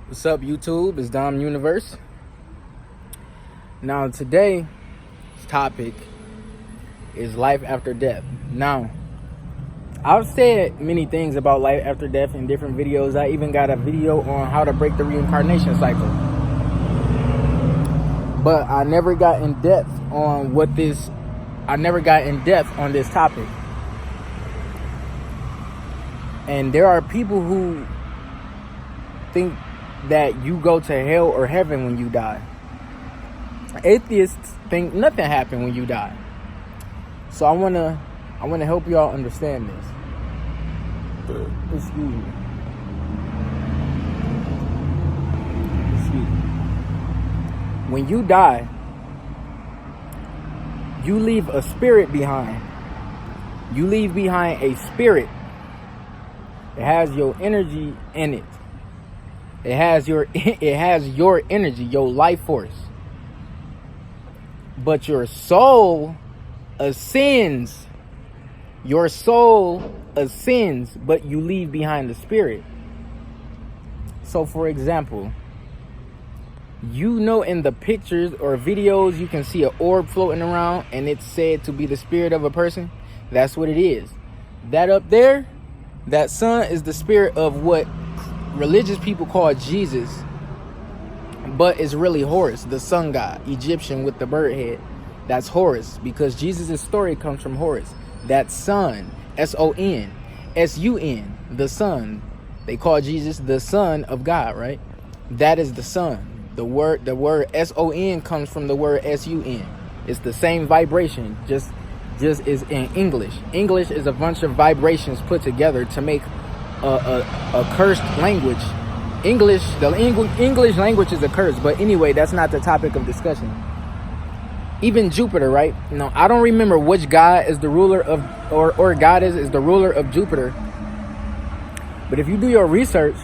What's up, YouTube? It's Domuniverse. Now, today's topic is life after death. Now, I've said many things about life after death in different videos. I even got a video on how to break the reincarnation cycle. But I never got in depth on this topic. And there are people who think that you go to hell or heaven when you die. Atheists think nothing happened when you die. So I wanna help y'all understand this. Excuse me. When you die, you leave a spirit behind. You leave behind a spirit. It has your energy in it. It has your energy, your life force. But your soul ascends. Your soul ascends, but you leave behind the spirit. So for example, in the pictures or videos, you can see an orb floating around and it's said to be the spirit of a person. That's what it is. That up there, that sun is the spirit of what religious people call Jesus, but it's really Horus, the sun god, Egyptian with the bird head. That's Horus, because Jesus' story comes from Horus. That sun, S-O-N, S-U-N, the sun. They call Jesus the son of God, right? That is the sun. The word S-O-N comes from the word S-U-N. It's the same vibration, just is in English. English is a bunch of vibrations put together to make a cursed language. English language is a curse, but anyway, that's not the topic of discussion. Even Jupiter, right? Now, I don't remember which god is the ruler of, or goddess is the ruler of Jupiter. But if you do your research,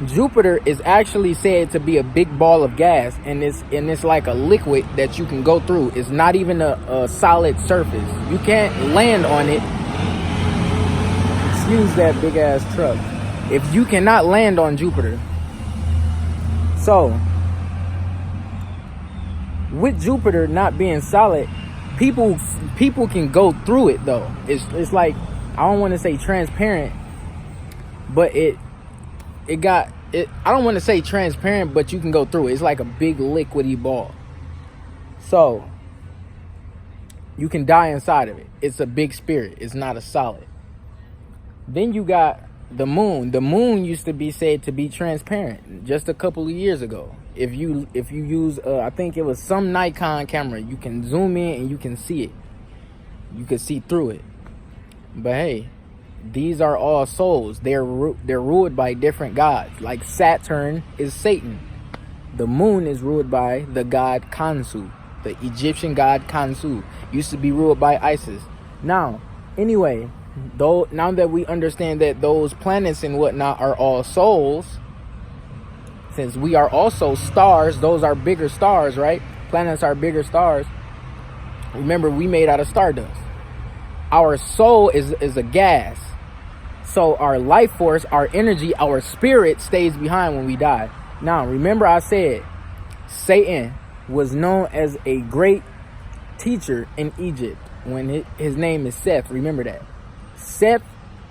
Jupiter is actually said to be a big ball of gas, and it's like a liquid that you can go through. It's not even a solid surface. You can't land on it. Excuse that big ass truck. If you cannot land on Jupiter. So, with Jupiter not being solid, people can go through it though. It's like, I don't want to say transparent, but I don't want to say transparent, but you can go through it. It's like a big liquidy ball. So, you can die inside of it. It's a big spirit. It's not a solid. Then you got the moon. The moon used to be said to be transparent just a couple of years ago. If you use, I think it was some Nikon camera, you can zoom in and you can see it. You can see through it. But hey, these are all souls. They're ruled by different gods. Like Saturn is Satan. The moon is ruled by the god Kansu. The Egyptian god Kansu used to be ruled by Isis. Now, anyway, now that we understand that those planets and whatnot are all souls, since we are also stars, those are bigger stars, right? Planets are bigger stars. Remember, we made out of stardust. Our soul is a gas. So our life force, our energy, our spirit stays behind when we die. Now, remember I said Satan was known as a great teacher in Egypt when his name is Seth. Remember that. Seth,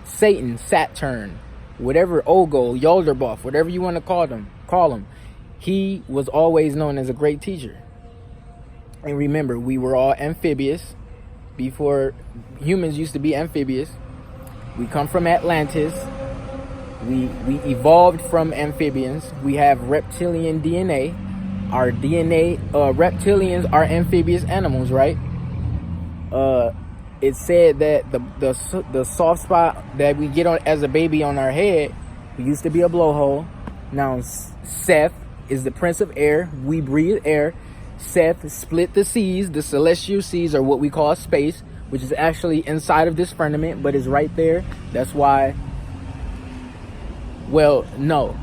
Satan, Saturn, whatever, Ogo, Yolderboff, whatever you want to call him. He was always known as a great teacher. And remember, we were all amphibious before humans used to be amphibious. We come from Atlantis. We evolved from amphibians. We have reptilian DNA. Our DNA, reptilians are amphibious animals, right? It's said that the soft spot that we get on as a baby on our head used to be a blowhole. Now, Seth is the prince of air. We breathe air. Seth split the seas. The celestial seas are what we call space, which is actually inside of this firmament, but is right there. That's why, well, no.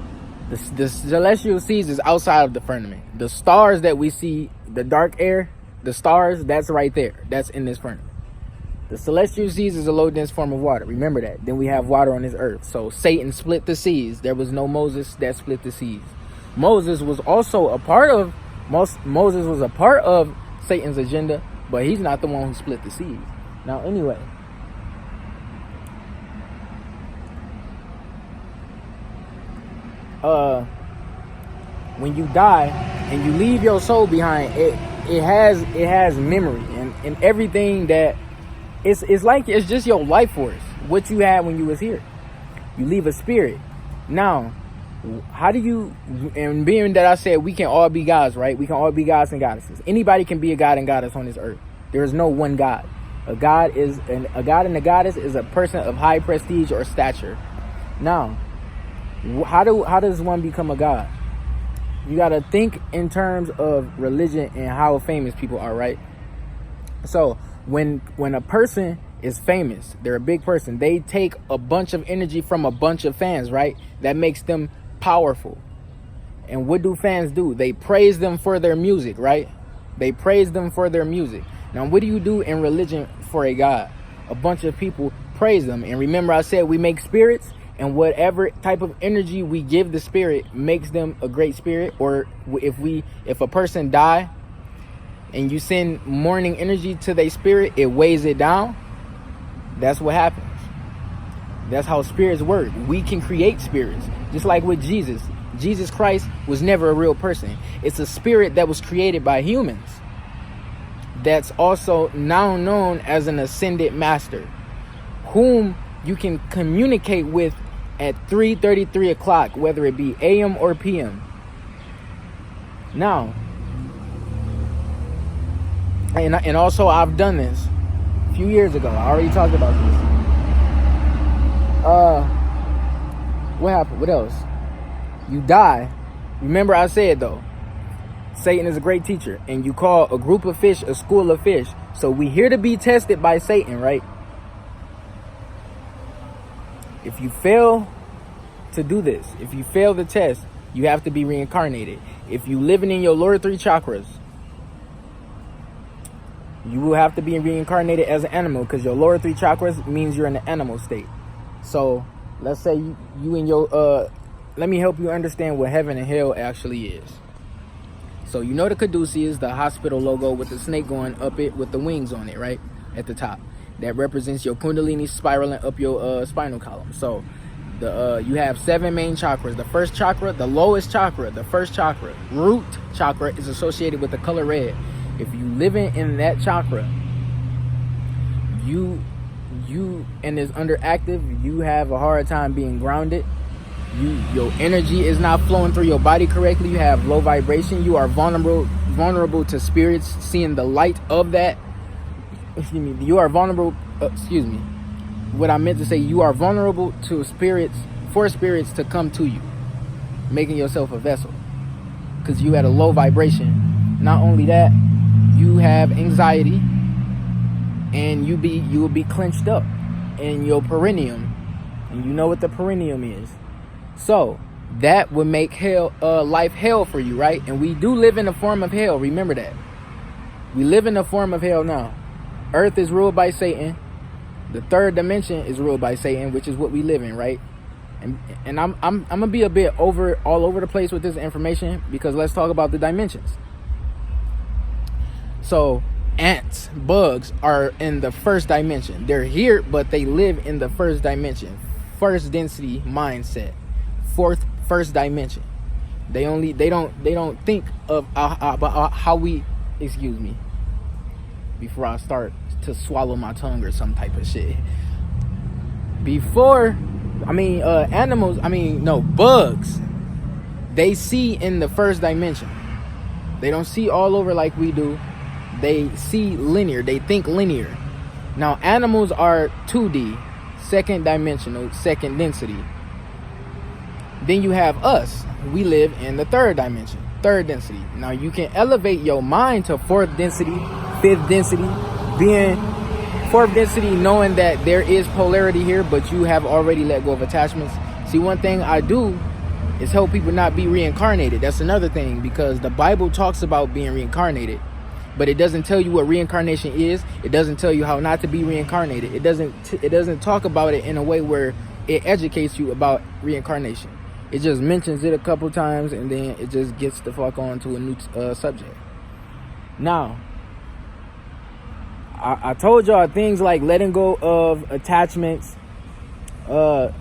The celestial seas is outside of the firmament. The stars that we see, the dark air, the stars, that's right there. That's in this firmament. The celestial seas is a low dense form of water. Remember that. Then we have water on this earth. So Satan split the seas. There was no Moses that split the seas. Moses was also a part of Satan's agenda, but he's not the one who split the seas. Now, anyway, when you die and you leave your soul behind, it has memory and everything that it's like it's just your life force, what you had when you was here. You leave a spirit. Now, how do you, and being that I said we can all be gods, right? We can all be gods and goddesses. Anybody can be a god and goddess on this earth. There is no one god. A god and a goddess is a person of high prestige or stature. Now, how does one become a god? You got to think in terms of religion and how famous people are, right? So when a person is famous, they're a big person, they take a bunch of energy from a bunch of fans, right? That makes them powerful. And what do fans do? They praise them for their music, right? They praise them for their music. Now, what do you do in religion for a god? A bunch of people praise them. And remember I said we make spirits, and whatever type of energy we give the spirit makes them a great spirit. Or if a person die and you send mourning energy to their spirit, it weighs it down. That's what happens. That's how spirits work. We can create spirits. Just like with Jesus. Jesus Christ was never a real person. It's a spirit that was created by humans. That's also now known as an ascended master, whom you can communicate with at 3:33 o'clock, whether it be AM or PM. Now, and also I've done this a few years ago. I already talked about this. What happened? What else? You die. Remember I said though, Satan is a great teacher, and you call a group of fish a school of fish. So we here to be tested by Satan, right? If you fail to do this, if you fail the test, you have to be reincarnated. If you living in your lower three chakras, you will have to be reincarnated as an animal, because your lower three chakras means you're in the animal state. So let's say you in your let me help you understand what heaven and hell actually is. So you know the Caduceus is the hospital logo with the snake going up it with the wings on it, right? At the top. That represents your Kundalini spiraling up your spinal column. So you have 7 main chakras. The first chakra, the lowest chakra, the first chakra, root chakra, is associated with the color red. If you living in that chakra, you and is underactive, you have a hard time being grounded. Your energy is not flowing through your body correctly. You have low vibration. You are vulnerable to spirits seeing the light of that. Excuse me. You are vulnerable. What I meant to say, you are vulnerable to spirits, for spirits to come to you, making yourself a vessel, because you had a low vibration. Not only that, you have anxiety, and you will be clenched up in your perineum, and you know what the perineum is. So that would make life hell for you, right? And we do live in a form of hell. Remember that. We live in a form of hell now. Earth is ruled by Satan. The third dimension is ruled by Satan, which is what we live in, right? And I'm gonna be a bit all over the place with this information, because let's talk about the dimensions. So ants, bugs are in the first dimension. They're here, but they live in the first dimension. First density mindset. First dimension. They don't think of how we, excuse me, before I start to swallow my tongue or some type of shit. Bugs, they see in the first dimension. They don't see all over like we do. They see linear. They think linear. Now animals are 2D, second dimensional, second density. Then you have us. We live in the third dimension, third density. Now you can elevate your mind to fourth density, fifth density, being fourth density, knowing that there is polarity here, but you have already let go of attachments. See, one thing I do is help people not be reincarnated. That's another thing, because the Bible talks about being reincarnated. but it doesn't tell you what reincarnation is. It doesn't tell you how not to be reincarnated. It doesn't talk about it in a way where it educates you about reincarnation. It just mentions it a couple times, and then it just gets the fuck on to a new subject. Now, I told y'all things like letting go of attachments, bad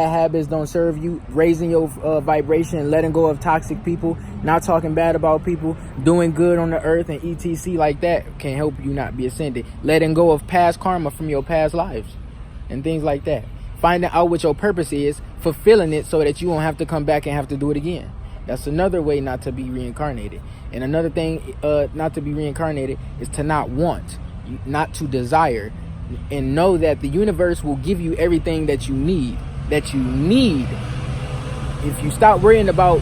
habits don't serve you, raising your vibration, letting go of toxic people, not talking bad about people, doing good on the earth, and etc. like that can help you not be ascended. Letting go of past karma from your past lives and things like that. Finding out what your purpose is, fulfilling it so that you won't have to come back and have to do it again. That's another way not to be reincarnated. And another thing not to be reincarnated is to not want, not to desire, and know that the universe will give you everything that you need. If you stop worrying about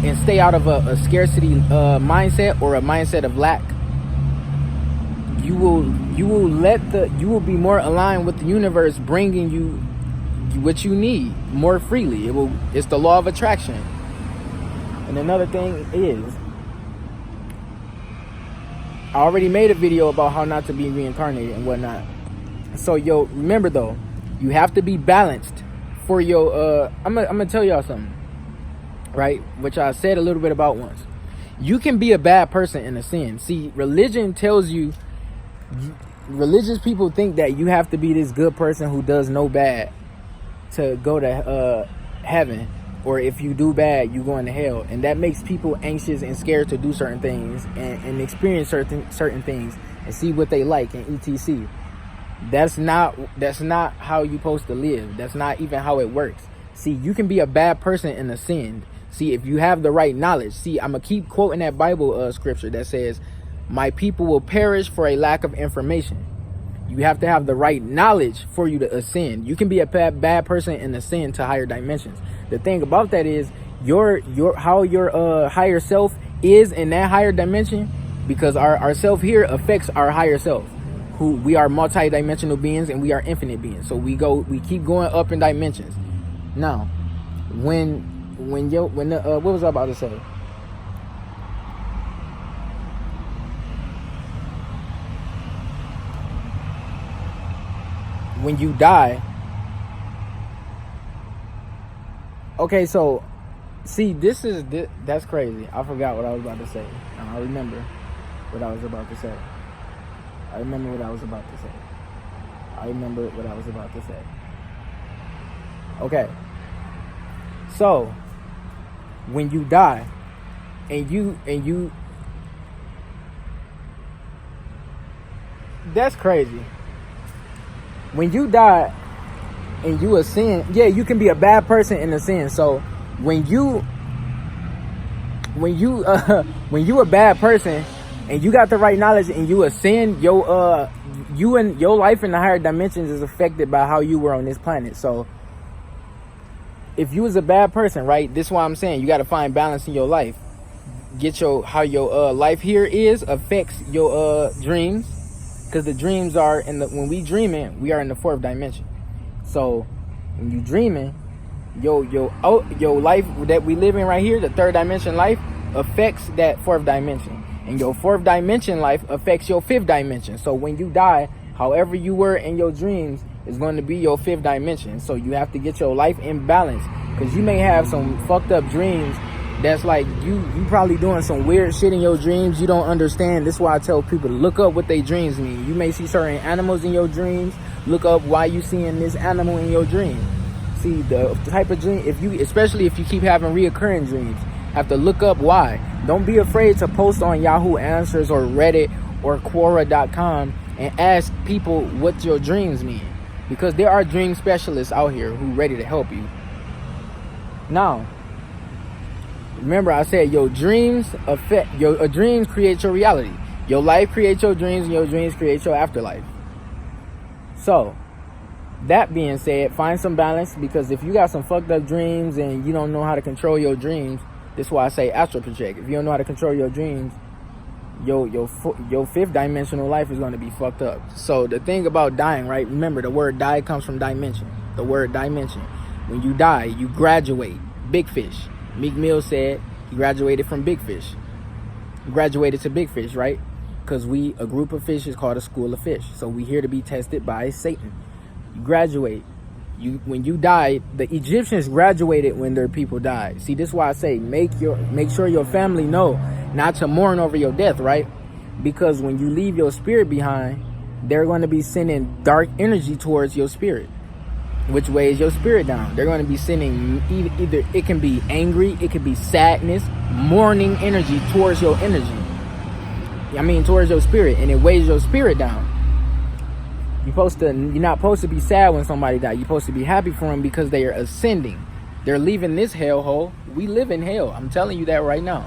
and stay out of a scarcity mindset or a mindset of lack, you will be more aligned with the universe bringing you what you need more freely. It's the law of attraction. And another thing is, I already made a video about how not to be reincarnated and whatnot. So remember though, you have to be balanced for your I'm gonna tell y'all something, right? Which I said a little bit about once. You can be a bad person in a sin. See, religion tells you, religious people think that you have to be this good person who does no bad to go to heaven, or if you do bad, you going to hell. And that makes people anxious and scared to do certain things and experience certain things and see what they like and etc. That's not how you're supposed to live. That's not even how it works. See, you can be a bad person and ascend. See, if you have the right knowledge. See, I'm going to keep quoting that Bible scripture that says, my people will perish for a lack of information. You have to have the right knowledge for you to ascend. You can be a bad person and ascend to higher dimensions. The thing about that is your higher self is in that higher dimension, because our self here affects our higher self, who we are multi-dimensional beings and we are infinite beings. So we keep going up in dimensions. Now, what was I about to say? When you die, okay, so see, that's crazy. I forgot what I was about to say. I remember what I was about to say. Okay, so when you die and you that's crazy. When you die and you ascend, yeah, you can be a bad person in a sin. So when you a bad person and you got the right knowledge and you ascend, you and your life in the higher dimensions is affected by how you were on this planet. So if you was a bad person, right, this is why I'm saying you got to find balance in your life. Get how your life here is affects your dreams. Because the dreams are when we dreaming, we are in the fourth dimension. So when you dreaming, your life that we live in right here, the third dimension life, affects that fourth dimension. And your fourth dimension life affects your fifth dimension. So when you die, however you were in your dreams is going to be your fifth dimension. So you have to get your life in balance. Because you may have some fucked up dreams that's like you probably doing some weird shit in your dreams you don't understand. This is why I tell people to look up what they dreams mean. You may see certain animals in your dreams. Look up why you seeing this animal in your dream. See the type of dream, especially if you keep having reoccurring dreams, have to look up why. Don't be afraid to post on Yahoo Answers or Reddit or Quora.com and ask people what your dreams mean, because there are dream specialists out here who ready to help you. Now, remember I said your dreams dreams create your reality. Your life creates your dreams, and your dreams create your afterlife. So, that being said, find some balance, because if you got some fucked up dreams and you don't know how to control your dreams, this is why I say astral project. If you don't know how to control your dreams, your fifth dimensional life is going to be fucked up. So the thing about dying, right? Remember, the word die comes from dimension. The word dimension. When you die, you graduate. Big Fish. Meek Mill said he graduated from Big Fish. graduated to big fish, right? Because a group of fish is called a school of fish. So we here to be tested by Satan. You graduate. When you die, the Egyptians graduated when their people died. See, this is why I say make sure your family know not to mourn over your death, right? Because when you leave your spirit behind, they're going to be sending dark energy towards your spirit, which weighs your spirit down. They're going to be sending either it can be angry, it could be sadness, mourning energy towards your energy. Towards your spirit, and it weighs your spirit down. You're not supposed to be sad when somebody dies. You're supposed to be happy for them because they are ascending. They're leaving this hellhole. We live in hell. I'm telling you that right now.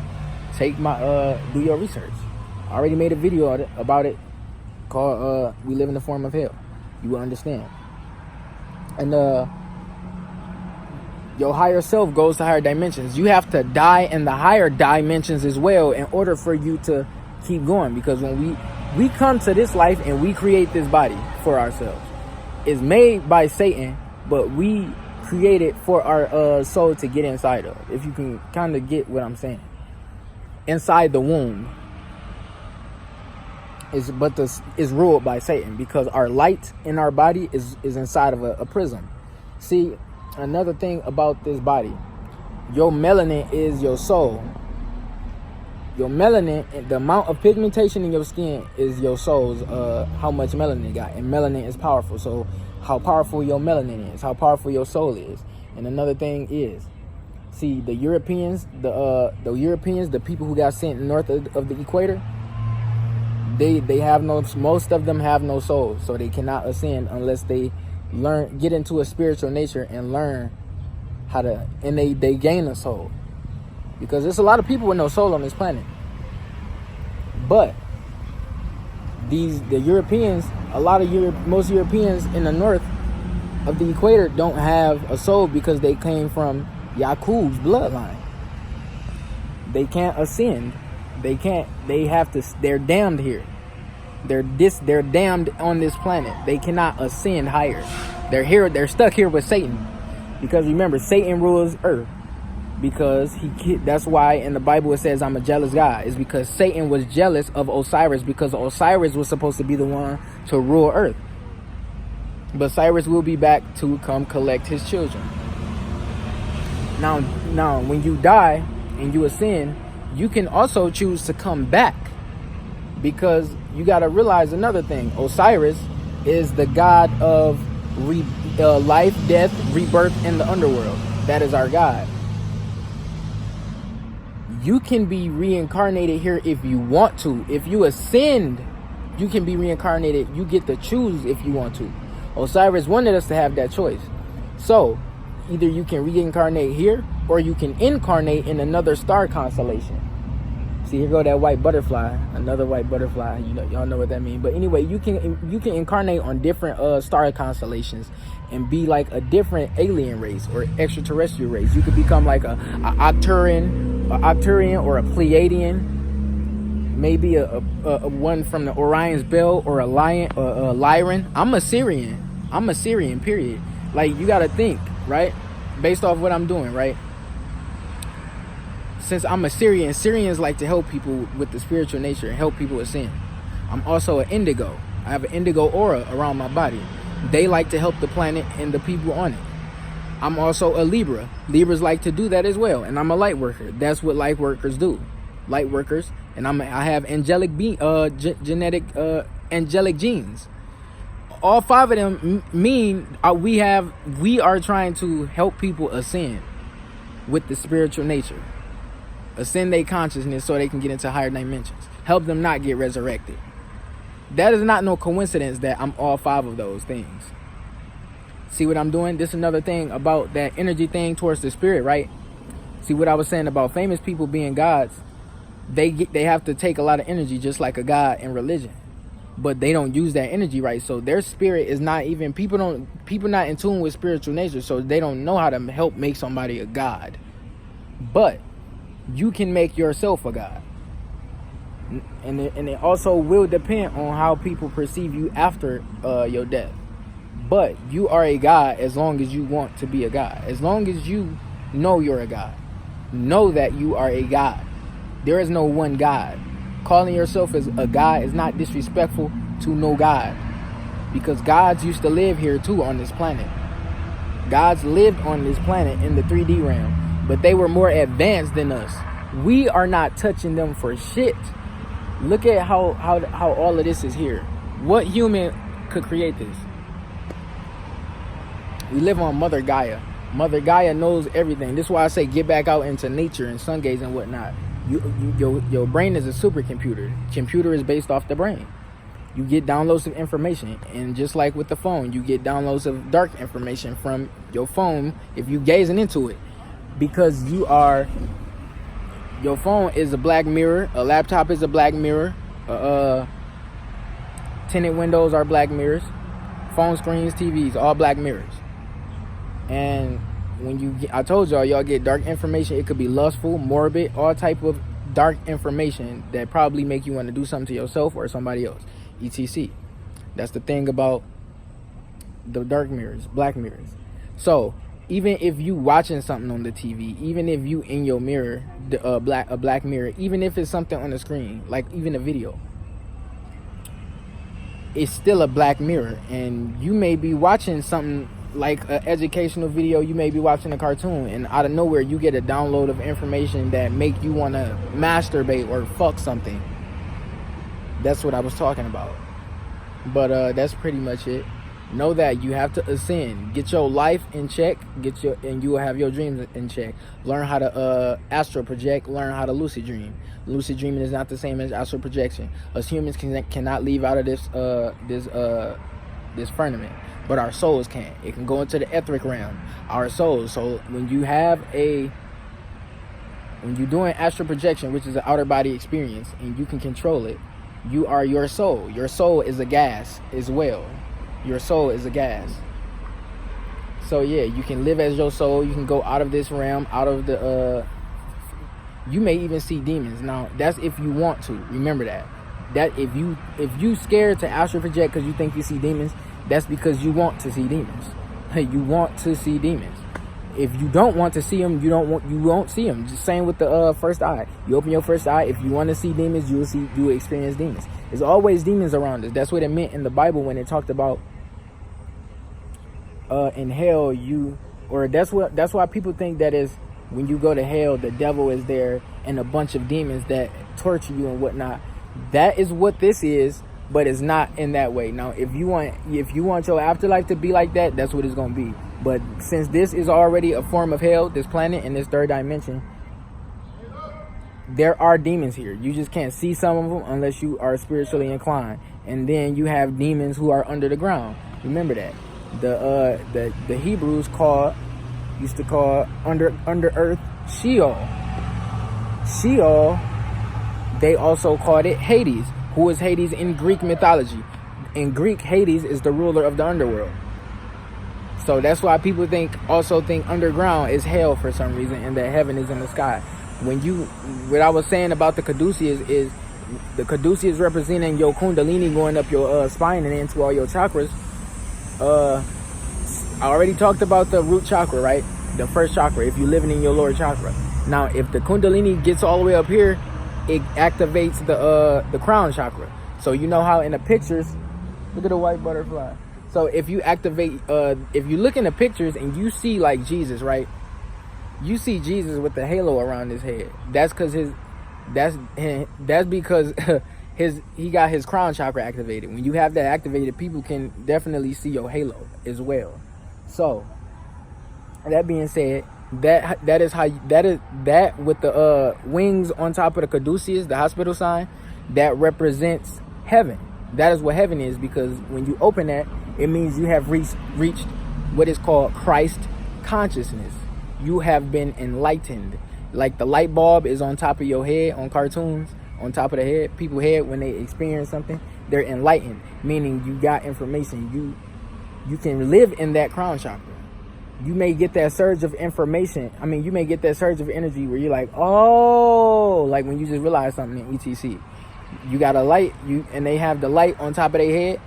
Take do your research. I already made a video about it called "We Live in the Form of Hell." You will understand. And your higher self goes to higher dimensions. You have to die in the higher dimensions as well in order for you to keep going. Because when we come to this life and we create this body for ourselves, it's made by Satan, but we create it for our soul to get inside of. If you can kind of get what I'm saying. Inside the womb is ruled by Satan, because our light in our body is inside of a prism. See, another thing about this body, your melanin is your soul. Your melanin, the amount of pigmentation in your skin is your soul's how much melanin it got. And melanin is powerful. So how powerful your melanin is, how powerful your soul is. And another thing is, see, the Europeans, the people who got sent north of the equator, they have most of them have no soul. So they cannot ascend unless they get into a spiritual nature and learn how to, and they gain a soul. Because there's a lot of people with no soul on this planet. But the Europeans, most Europeans in the north of the equator don't have a soul because they came from Yaqub's bloodline. They can't ascend. They're damned here. They're damned on this planet. They cannot ascend higher. They're stuck here with Satan. Because remember, Satan rules earth. Because that's why in the Bible it says I'm a jealous God. It's because Satan was jealous of Osiris, because Osiris was supposed to be the one to rule earth. But Cyrus will be back to come collect his children. Now when you die and you ascend, you can also choose to come back, because you got to realize another thing. Osiris is the god of life, death, rebirth in the underworld. That is our God. You can be reincarnated here if you want to. If you ascend, you can be reincarnated. You get to choose if you want to. Osiris wanted us to have that choice. So, either you can reincarnate here, or you can incarnate in another star constellation. See, here go that white butterfly, another white butterfly. Y'all know what that means. But anyway, you can incarnate on different star constellations and be like a different alien race or extraterrestrial race. You could become like a Arcturian or a Pleiadian, maybe a one from the Orion's Belt, or a Lyran. I'm Assyrian, period. Like, you got to think, right? Based off what I'm doing, right? Since I'm Assyrian, Syrians like to help people with the spiritual nature and help people ascend. I'm also an indigo. I have an indigo aura around my body. They like to help the planet and the people on it. I'm also a Libra. Libras like to do that as well. And I'm a light worker. That's what light workers do. Light workers. And I have angelic angelic genes. All 5 of them mean we are trying to help people ascend with the spiritual nature. Ascend their consciousness so they can get into higher dimensions. Help them not get resurrected. That is not no coincidence that I'm all 5 of those things. See what I'm doing? This is another thing about that energy thing towards the spirit, right? See what I was saying about famous people being gods? They have to take a lot of energy, just like a god in religion. But they don't use that energy right. So their spirit is not even, people not in tune with spiritual nature, so they don't know how to help make somebody a god. But you can make yourself a god. And it also will depend on how people perceive you after your death. But you are a god as long as you want to be a god. As long as you know you're a god. Know that you are a god. There is no one God. Calling yourself as a God is not disrespectful to no God, because gods used to live here too on this planet. Gods lived on this planet in the 3D realm, but they were more advanced than us. We are not touching them for shit. Look at how all of this is here. What human could create this? We live on Mother Gaia. Mother Gaia knows everything. This is why I say get back out into nature and sun gaze and whatnot. Your brain is a supercomputer. Computer is based off the brain. You get downloads of information, and just like with the phone, you get downloads of dark information from your phone if you gazing into it, because your phone is a black mirror, a laptop is a black mirror, tinted windows are black mirrors, phone screens, TVs, all black mirrors. And when I told y'all get dark information, it could be lustful, morbid, all type of dark information that probably make you want to do something to yourself or somebody else, etc. That's the thing about the dark mirrors, black mirrors. So even if you watching something on the TV, even if you in your mirror, a black mirror, even if it's something on the screen, like even a video, it's still a black mirror. And you may be watching something like an educational video, you may be watching a cartoon, and out of nowhere you get a download of information that make you want to masturbate or fuck something. That's what I was talking about. But that's pretty much it. Know that you have to ascend, get your life in check, and you will have your dreams in check. Learn how to astral project, learn how to lucid dream. Lucid dreaming is not the same as astral projection. Us humans cannot leave out of this firmament, but our souls can. It can go into the etheric realm, our souls. So when you're doing astral projection, which is an outer body experience, and you can control it, you are your soul. Your soul is a gas as well. Your soul is a gas. So yeah, you can live as your soul. You can go out of this realm, out of the you may even see demons. Now that's if you want to. Remember that if you scared to astral project because you think you see demons, that's because you want to see demons. You want to see demons. If you don't want to see them, you won't see them. Just same with the first eye. You open your first eye. If you want to see demons, you will experience demons. There's always demons around us. That's what it meant in the Bible when it talked about in hell. That's why people think that is when you go to hell, the devil is there and a bunch of demons that torture you and whatnot. That is what this is, but it's not in that way. Now, if you want your afterlife to be like that, that's what it's gonna be. But since this is already a form of hell, this planet in this third dimension, there are demons here. You just can't see some of them unless you are spiritually inclined. And then you have demons who are under the ground. Remember that. The Hebrews used to call under earth Sheol. Sheol, they also called it Hades. Who is Hades in Greek mythology? In Greek, Hades is the ruler of the underworld. So that's why people also think underground is hell for some reason, and that heaven is in the sky. What I was saying about the caduceus is the caduceus representing your kundalini going up your spine and into all your chakras. I already talked about the root chakra, right? The first chakra, if you're living in your lower chakra. Now, if the kundalini gets all the way up here, it activates the crown chakra. So you know how in the pictures, look at the white butterfly. So if you activate, if you look in the pictures and you see like Jesus, right? You see Jesus with the halo around his head. That's because he got his crown chakra activated. When you have that activated, people can definitely see your halo as well. So that being said, that with the wings on top of the caduceus, the hospital sign, that represents heaven. That is what heaven is, because when you open that, it means you have reached what is called Christ consciousness. You have been enlightened. Like the light bulb is on top of your head on cartoons, on top of the head, people's head when they experience something, they're enlightened, meaning you got information. You can live in that crown chakra. You may get that surge of information. You may get that surge of energy where you're like, oh, like when you just realize something in ETC. You got a light, and they have the light on top of their head,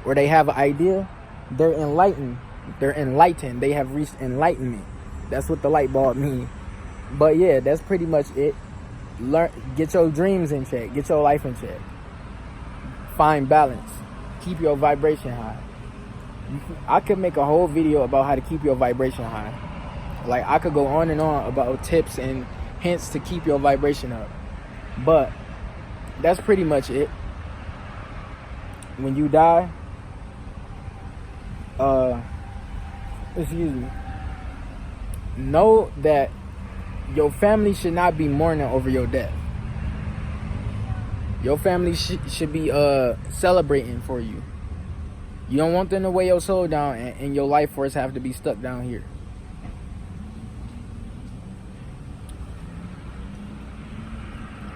or they have an idea. They're enlightened. They have reached enlightenment. That's what the light bulb means. But yeah, that's pretty much it. Learn, get your dreams in check, get your life in check. Find balance. Keep your vibration high. I could make a whole video about how to keep your vibration high. Like, I could go on and on about tips and hints to keep your vibration up. But that's pretty much it. When you die, excuse me, know that your family should not be mourning over your death. Your family should be celebrating for you. You don't want them to weigh your soul down and your life force have to be stuck down here.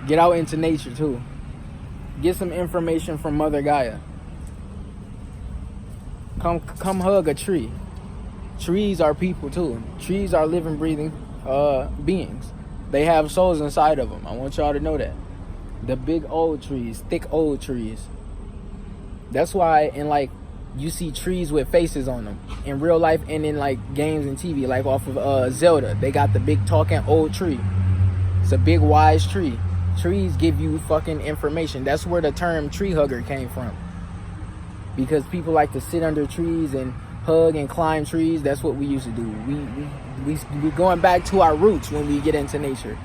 Get out into nature too. Get some information from Mother Gaia. Come hug a tree. Trees are people too. Trees are living, breathing beings. They have souls inside of them. I want y'all to know that. The big old trees, thick old trees. That's why in like you see trees with faces on them in real life and in like games and TV, like off of Zelda. They got the big talking old tree. It's a big wise tree. Trees give you fucking information. That's where the term tree hugger came from. Because people like to sit under trees and hug and climb trees. That's what we used to do. We going back to our roots when we get into nature.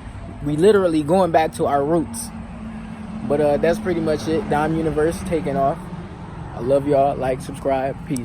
We literally going back to our roots. But that's pretty much it. Domuniverse taking off. I love y'all. Like, subscribe. Peace.